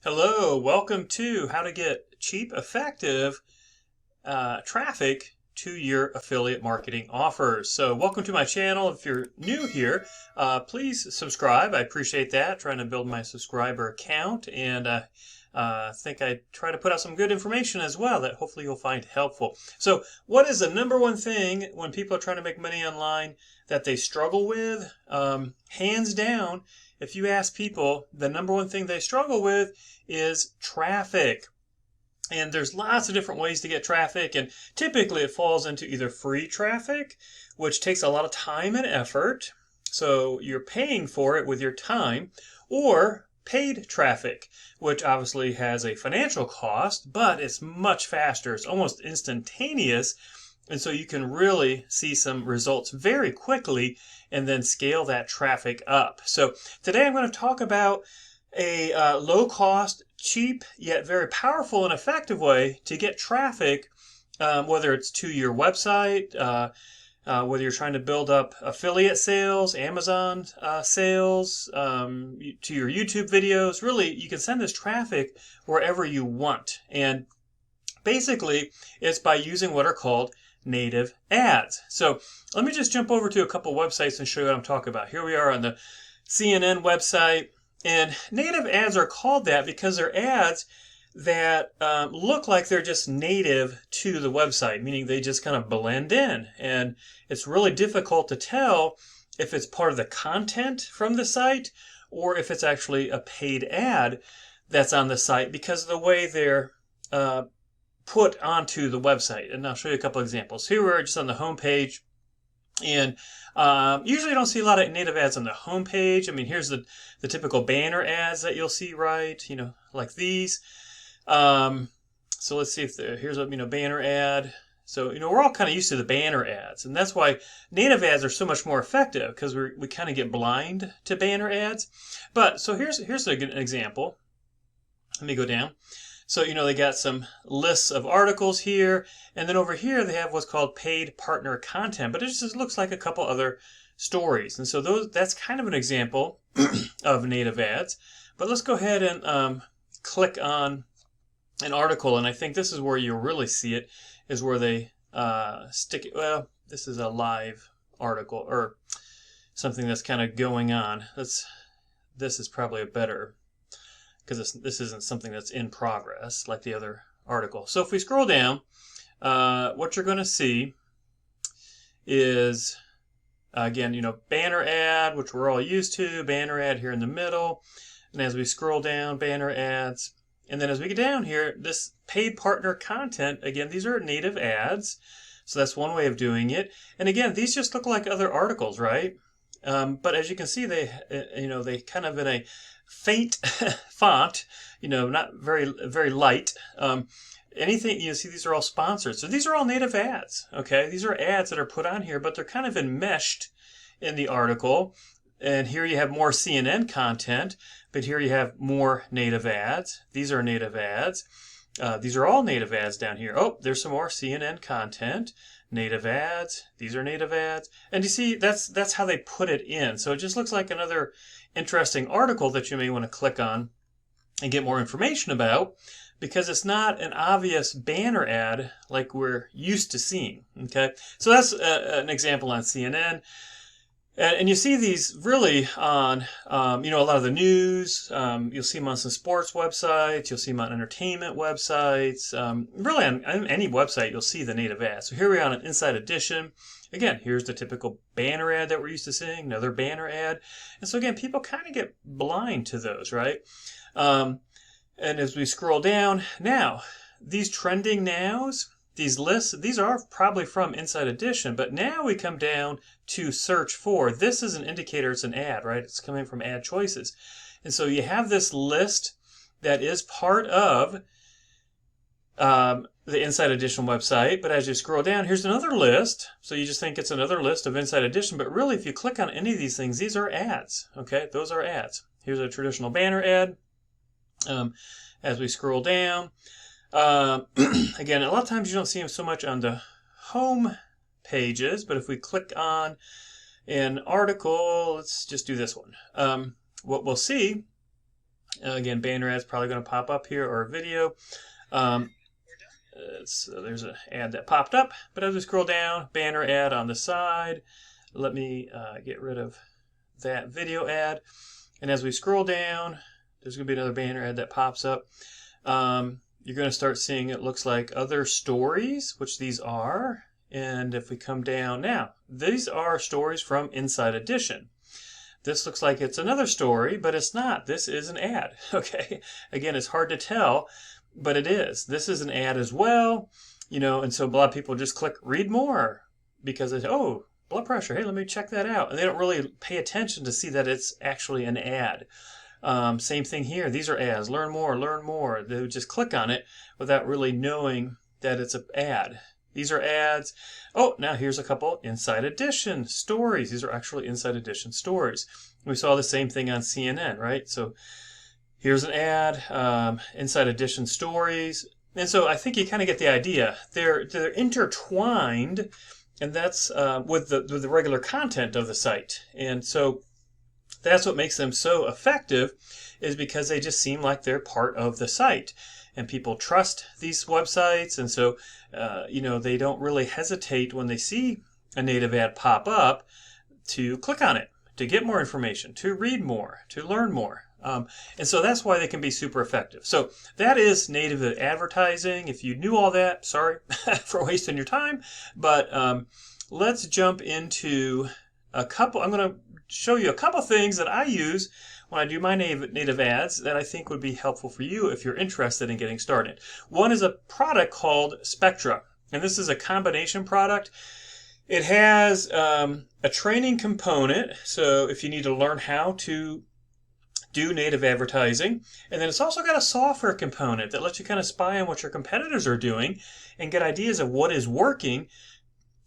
Hello, welcome to how to get cheap, effective traffic to your affiliate marketing offers. So welcome to my channel. If you're new here, please subscribe. I appreciate that. Trying to build my subscriber count, and think I try to put out some good information as well that hopefully you'll find helpful. So what is the number one thing when people are trying to make money online that they struggle with? Hands down, if you ask people, the number one thing they struggle with is traffic. And there's lots of different ways to get traffic, and typically it falls into either free traffic, which takes a lot of time and effort, so you're paying for it with your time, or paid traffic, which obviously has a financial cost, but it's much faster. It's almost instantaneous, and so you can really see some results very quickly and then scale that traffic up. So today I'm going to talk about a low-cost, cheap, yet very powerful and effective way to get traffic, whether it's to your website, whether you're trying to build up affiliate sales, Amazon sales, to your YouTube videos. Really, you can send this traffic wherever you want. And basically, it's by using what are called native ads. So let me just jump over to a couple websites and show you what I'm talking about. Here we are on the CNN website. And native ads are called that because they're ads that look like they're just native to the website, meaning they just kind of blend in. And it's really difficult to tell if it's part of the content from the site or if it's actually a paid ad that's on the site because of the way they're put onto the website. And I'll show you a couple examples. Here we're just on the home page. And usually you don't see a lot of native ads on the home page. I mean, here's the typical banner ads that you'll see, right? Like these. So let's see if here's a banner ad. So we're all kind of used to the banner ads, and that's why native ads are so much more effective because we kind of get blind to banner ads. But so here's an example. Let me go down. So, they got some lists of articles here, and then over here they have what's called paid partner content, but it just looks like a couple other stories. And so that's kind of an example of native ads. But let's go ahead and click on an article, and I think this is where you'll really see it, is where they stick it. Well, this is a live article, or something that's kind of going on. This is probably a better, because this isn't something that's in progress like the other article. So if we scroll down, what you're going to see is, again, banner ad, which we're all used to, banner ad here in the middle. And as we scroll down, banner ads. And then as we get down here, this paid partner content, again, these are native ads. So that's one way of doing it. And again, these just look like other articles, right? But as you can see, they kind of in a faint font, not very, very light. Anything, see, these are all sponsored. So these are all native ads, okay? These are ads that are put on here, but they're kind of enmeshed in the article. And here you have more CNN content, but here you have more native ads. These are native ads. These are all native ads down here. Oh, there's some more CNN content. Native ads. These are native ads. And you see, that's how they put it in. So it just looks like another interesting article that you may want to click on and get more information about, because it's not an obvious banner ad like we're used to seeing. Okay, so that's an example on CNN. And you see these really on, a lot of the news. You'll see them on some sports websites. You'll see them on entertainment websites. Really on any website, you'll see the native ads. So here we are on an Inside Edition. Again, here's the typical banner ad that we're used to seeing, another banner ad. And so again, people kind of get blind to those, right? And as we scroll down, now, these trending nows, these lists, these are probably from Inside Edition, but now we come down to search for. This is an indicator, it's an ad, right? It's coming from ad choices. And so you have this list that is part of the Inside Edition website, but as you scroll down, here's another list. So you just think it's another list of Inside Edition, but really if you click on any of these things, these are ads, okay? Those are ads. Here's a traditional banner ad. As we scroll down, again, a lot of times you don't see them so much on the home pages, but if we click on an article, let's just do this one. What we'll see Again, banner ads probably going to pop up here, or a video. So there's an ad that popped up, but as we scroll down, banner ad on the side. Let me get rid of that video ad. And as we scroll down, there's going to be another banner ad that pops up. You're going to start seeing, it looks like, other stories, which these are. And if we come down now, these are stories from Inside Edition. This looks like it's another story, but it's not. This is an ad. Okay. Again, it's hard to tell, but it is. This is an ad as well, and so a lot of people just click read more because they say, oh, blood pressure. Hey, let me check that out. And they don't really pay attention to see that it's actually an ad. Same thing here. These are ads. Learn more, learn more. They would just click on it without really knowing that it's an ad. These are ads. Oh, now here's a couple Inside Edition stories. These are actually Inside Edition stories. We saw the same thing on CNN, right? So here's an ad, Inside Edition stories. And so I think you kind of get the idea. They're intertwined, and that's with the regular content of the site. And so that's what makes them so effective, is because they just seem like they're part of the site. And people trust these websites, and so they don't really hesitate when they see a native ad pop up to click on it, to get more information, to read more, to learn more. And so that's why they can be super effective. So that is native advertising. If you knew all that, sorry for wasting your time. But let's jump into a couple. I'm going to show you a couple things that I use when I do my native ads that I think would be helpful for you if you're interested in getting started. One is a product called Spectra, and this is a combination product. It has a training component, so if you need to learn how to do native advertising, and then it's also got a software component that lets you kind of spy on what your competitors are doing and get ideas of what is working,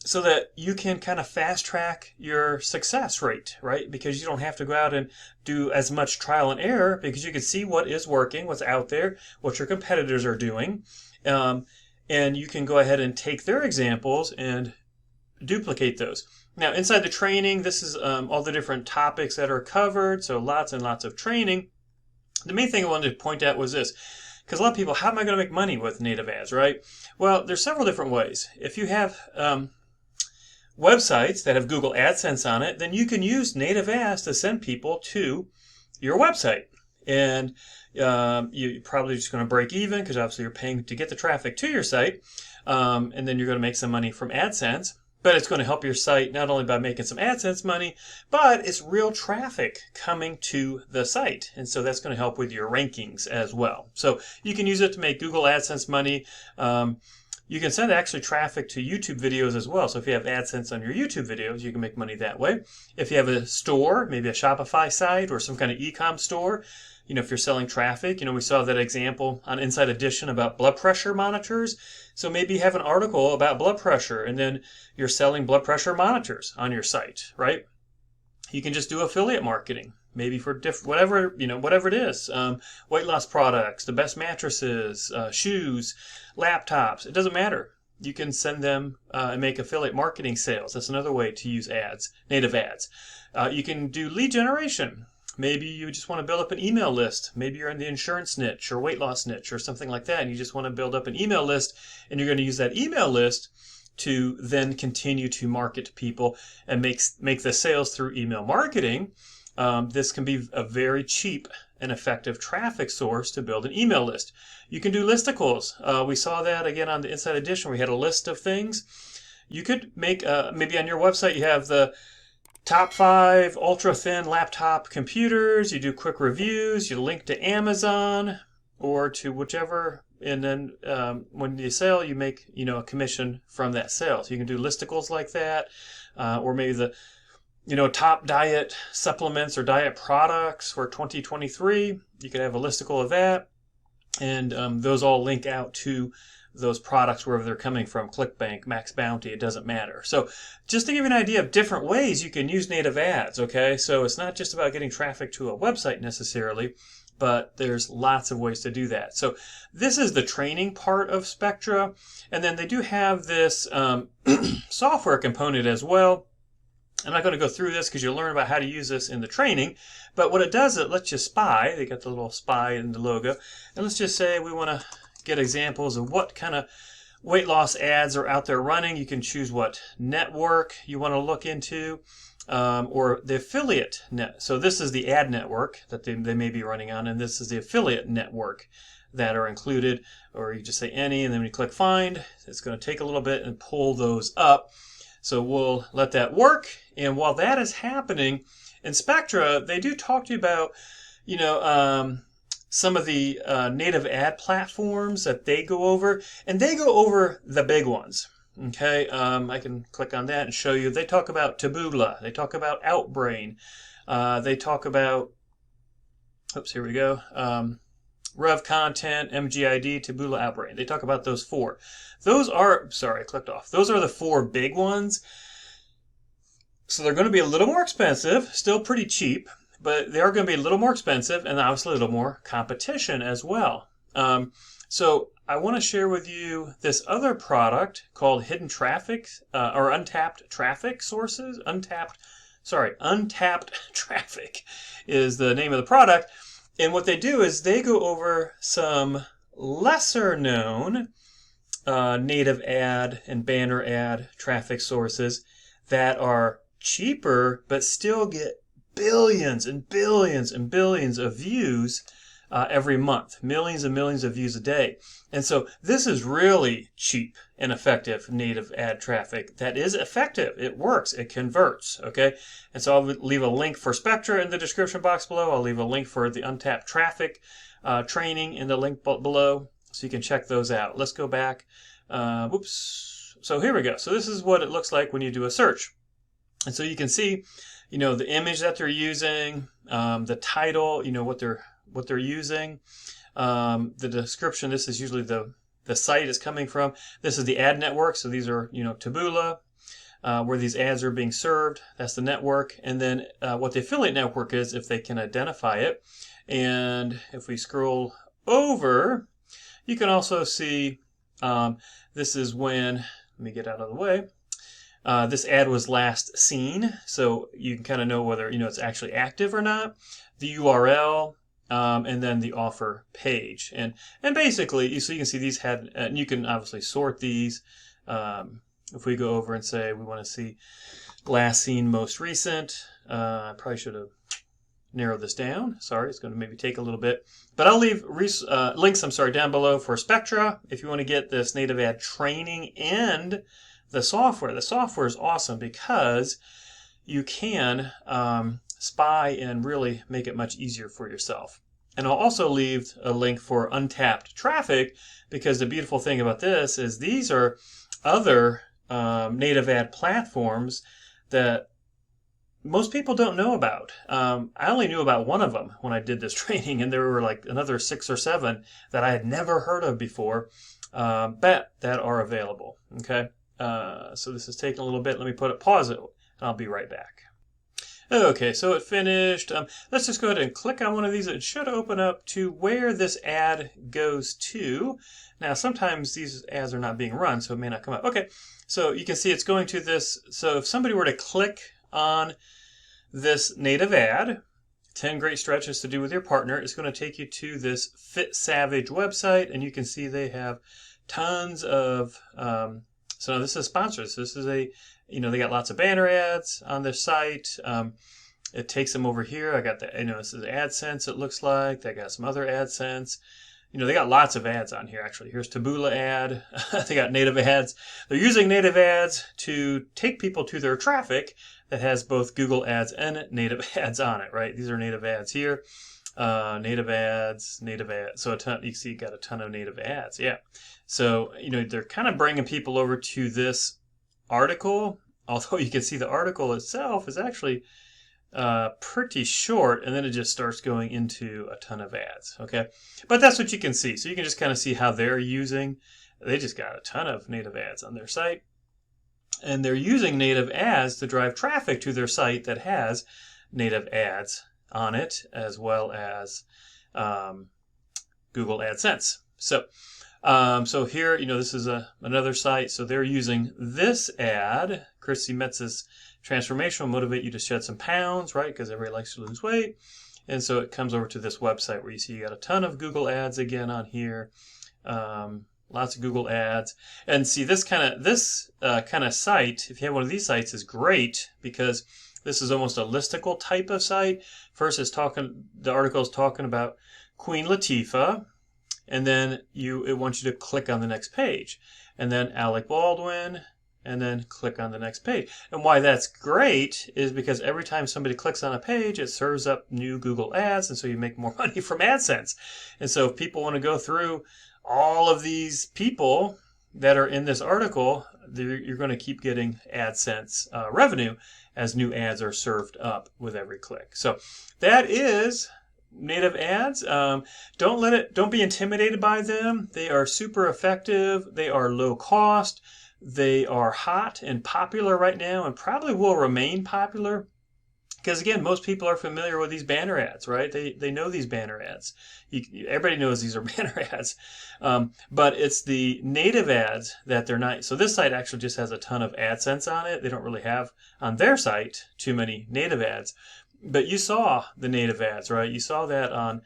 so that you can kind of fast track your success rate, right? Because you don't have to go out and do as much trial and error, because you can see what is working, what's out there, what your competitors are doing. And you can go ahead and take their examples and duplicate those. Now, inside the training, this is all the different topics that are covered. So lots and lots of training. The main thing I wanted to point out was this, because a lot of people, how am I going to make money with native ads, right? Well, there's several different ways. If you have websites that have Google AdSense on it, then you can use native ads to send people to your website. And you're probably just going to break even, because obviously you're paying to get the traffic to your site. And then you're going to make some money from AdSense. But it's going to help your site not only by making some AdSense money, but it's real traffic coming to the site. And so that's going to help with your rankings as well. So you can use it to make Google AdSense money. You can send actually traffic to YouTube videos as well. So if you have AdSense on your YouTube videos, you can make money that way. If you have a store, maybe a Shopify site or some kind of e-com store, if you're selling traffic, we saw that example on Inside Edition about blood pressure monitors. So maybe you have an article about blood pressure, and then you're selling blood pressure monitors on your site, right? You can just do affiliate marketing, maybe for whatever it is, weight loss products, the best mattresses, shoes, laptops. It doesn't matter. You can send them and make affiliate marketing sales. That's another way to use ads, native ads. You can do lead generation. Maybe you just want to build up an email list. Maybe you're in the insurance niche or weight loss niche or something like that, and you just want to build up an email list, and you're going to use that email list to then continue to market to people and make the sales through email marketing. This can be a very cheap and effective traffic source to build an email list. You can do listicles. We saw that again on the Inside Edition. We had a list of things. You could make, maybe on your website you have the top 5 ultra-thin laptop computers. You do quick reviews. You link to Amazon or to whichever, and then when you sell, you make a commission from that sale. So you can do listicles like that, or maybe the top diet supplements or diet products for 2023. You could have a listicle of that, and those all link out to those products wherever they're coming from, ClickBank, Max Bounty, it doesn't matter. So just to give you an idea of different ways you can use native ads, okay? So it's not just about getting traffic to a website necessarily, but there's lots of ways to do that. So this is the training part of Spectra, and then they do have this software component as well. I'm not going to go through this because you'll learn about how to use this in the training, but what it does, it lets you spy. They got the little spy in the logo. And let's just say we want to get examples of what kind of weight loss ads are out there running. You can choose what network you want to look into, or the affiliate net. So this is the ad network that they may be running on, and this is the affiliate network that are included. Or you just say any, and then when you click find, it's going to take a little bit and pull those up. So we'll let that work. And while that is happening, in Spectra, they do talk to you about, some of the native ad platforms that they go over, and they go over the big ones. Okay, I can click on that and show you. They talk about Taboola. They talk about Outbrain. They talk about, here we go. Rev Content, MGID, Taboola, Outbrain. They talk about those four. Those are, sorry, I clicked off. Those are the four big ones. So they're going to be a little more expensive, still pretty cheap, but they are going to be a little more expensive and obviously a little more competition as well. So I want to share with you this other product called Hidden Traffic, or Untapped Traffic Sources. Untapped Traffic is the name of the product. And what they do is they go over some lesser known native ad and banner ad traffic sources that are cheaper but still get billions and billions and billions of views every month, millions and millions of views a day. And so this is really cheap and effective native ad traffic that is effective. It works. It converts. Okay. And so I'll leave a link for Spectra in the description box below. I'll leave a link for the Untapped Traffic training in the link below, so you can check those out. Let's go back. So here we go. So this is what it looks like when you do a search. And so you can see, the image that they're using, the title, what they're using, the description. This is usually the site is coming from. This is the ad network. So these are, Taboola, where these ads are being served. That's the network. And then what the affiliate network is, if they can identify it. And if we scroll over, you can also see this is when, let me get out of the way. This ad was last seen, so you can kind of know whether it's actually active or not. The URL, and then the offer page, and basically, so you can see these had, and you can obviously sort these. If we go over and say we want to see last seen, most recent, I probably should have narrowed this down. Sorry, it's going to maybe take a little bit, but I'll leave links. Down below for Spectra if you want to get this native ad training and the software. The software is awesome because you can spy and really make it much easier for yourself. And I'll also leave a link for Untapped Traffic, because the beautiful thing about this is these are other native ad platforms that most people don't know about. I only knew about one of them when I did this training, and there were like another 6 or 7 that I had never heard of before, that are available. Okay. So this is taking a little bit. Let me pause it, and I'll be right back. Okay, so it finished. Let's just go ahead and click on one of these. It should open up to where this ad goes to. Now, sometimes these ads are not being run, so it may not come up. Okay, so you can see it's going to this. So if somebody were to click on this native ad, 10 great stretches to do with your partner, it's going to take you to this Fit Savage website, and you can see they have tons of, so this is sponsors. This is they got lots of banner ads on their site. It takes them over here. I got this is AdSense, it looks like. They got some other AdSense. They got lots of ads on here, actually. Here's Taboola ad. They got native ads. They're using native ads to take people to their traffic that has both Google ads and native ads on it, right? These are native ads here. Native ads. So you see, got a ton of native ads. Yeah. So, they're kind of bringing people over to this article, although you can see the article itself is actually pretty short, and then it just starts going into a ton of ads. Okay. But that's what you can see. So you can just kind of see how they just got a ton of native ads on their site, and they're using native ads to drive traffic to their site that has native ads on it, as well as Google AdSense. So here, this is another site. So they're using this ad, Chrissy Metz's transformation will motivate you to shed some pounds, right? Because everybody likes to lose weight. And so it comes over to this website where you see you got a ton of Google ads again on here. Lots of Google ads. And see, this kind of site, if you have one of these sites, is great because this is almost a listicle type of site. First, the article is talking about Queen Latifah, and then it wants you to click on the next page, and then Alec Baldwin, and then click on the next page. And why that's great is because every time somebody clicks on a page, it serves up new Google ads, and so you make more money from AdSense. And so if people want to go through all of these people that are in this article, you're going to keep getting AdSense revenue as new ads are served up with every click. So that is native ads. Don't be intimidated by them. They are super effective. They are low cost. They are hot and popular right now and probably will remain popular. Because again, most people are familiar with these banner ads, right? They know these banner ads. Everybody knows these are banner ads. But it's the native ads that they're not. So this site actually just has a ton of AdSense on it. They don't really have on their site too many native ads. But you saw the native ads, right? You saw that on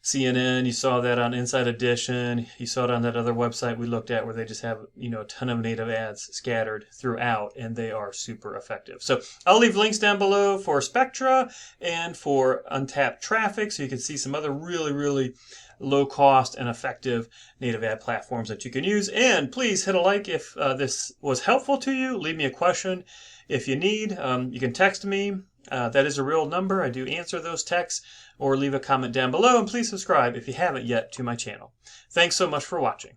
CNN, you saw that on Inside Edition, you saw it on that other website we looked at where they just have, a ton of native ads scattered throughout, and they are super effective. So I'll leave links down below for Spectra and for Untapped Traffic, so you can see some other really, really low cost and effective native ad platforms that you can use. And please hit a like if this was helpful to you. Leave me a question if you need. You can text me. That is a real number. I do answer those texts, or leave a comment down below, and please subscribe if you haven't yet to my channel. Thanks so much for watching.